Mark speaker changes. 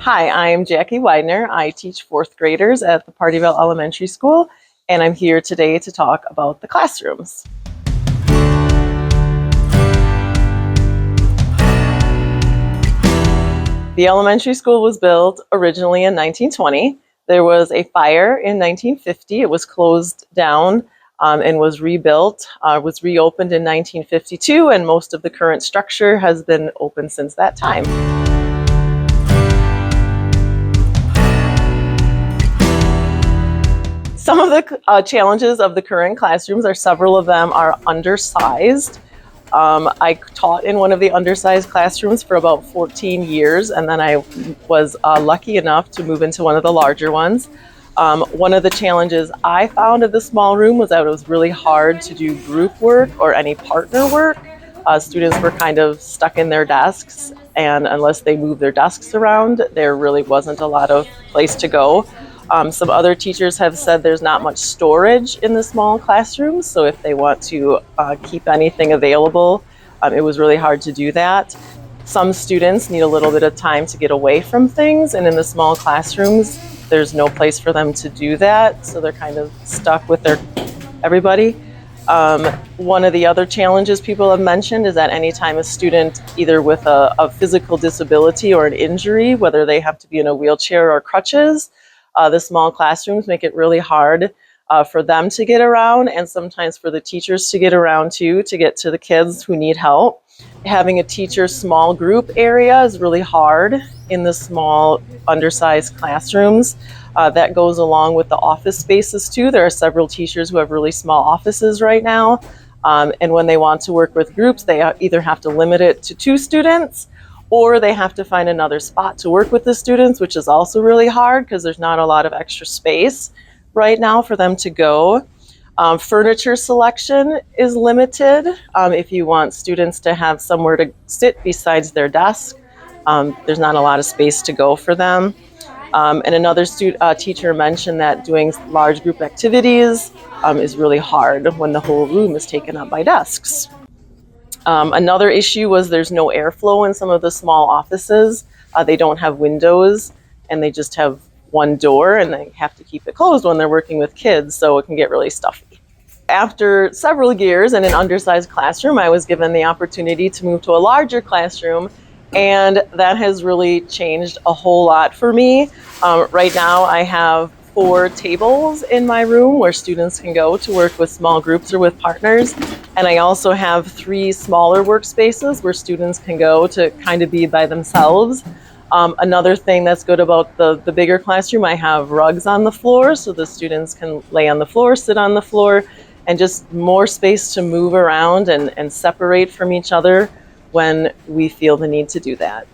Speaker 1: Hi, I'm Jackie Weidner. I teach fourth graders at the Pardeeville Elementary School, and I'm here today to talk about the classrooms. The elementary school was built originally in 1920. There was a fire in 1950. It was closed down and was rebuilt, was reopened in 1952, and most of the current structure has been open since that time. Some of the challenges of the current classrooms are several of them are undersized. I taught in one of the undersized classrooms for about 14 years, and then I was lucky enough to move into one of the larger ones. One of the challenges I found of the small room was that it was really hard to do group work or any partner work. Students were kind of stuck in their desks, and unless they moved their desks around, there really wasn't a lot of place to go. Some other teachers have said there's not much storage in the small classrooms, so if they want to keep anything available, it was really hard to do that. Some students need a little bit of time to get away from things, and in the small classrooms, there's no place for them to do that, so they're kind of stuck with everybody. One of the other challenges people have mentioned is that anytime a student, either with a physical disability or an injury, whether they have to be in a wheelchair or crutches, the small classrooms make it really hard for them to get around, and sometimes for the teachers to get around too, to get to the kids who need help. Having a teacher small group area is really hard in the small undersized classrooms. That goes along with the office spaces too. There are several teachers who have really small offices right now, and when they want to work with groups, they either have to limit it to 2 students, or they have to find another spot to work with the students, which is also really hard because there's not a lot of extra space right now for them to go. Furniture selection is limited. If you want students to have somewhere to sit besides their desk, there's not a lot of space to go for them. And another teacher mentioned that doing large group activities is really hard when the whole room is taken up by desks. Another issue was there's no airflow in some of the small offices. They don't have windows, and they just have one door, and they have to keep it closed when they're working with kids, so it can get really stuffy. After several years in an undersized classroom, I was given the opportunity to move to a larger classroom, and that has really changed a whole lot for me. Right now I have 4 tables in my room where students can go to work with small groups or with partners. And I also have 3 smaller workspaces where students can go to kind of be by themselves. Another thing that's good about the bigger classroom, I have rugs on the floor so the students can lay on the floor, sit on the floor, and just more space to move around and separate from each other when we feel the need to do that.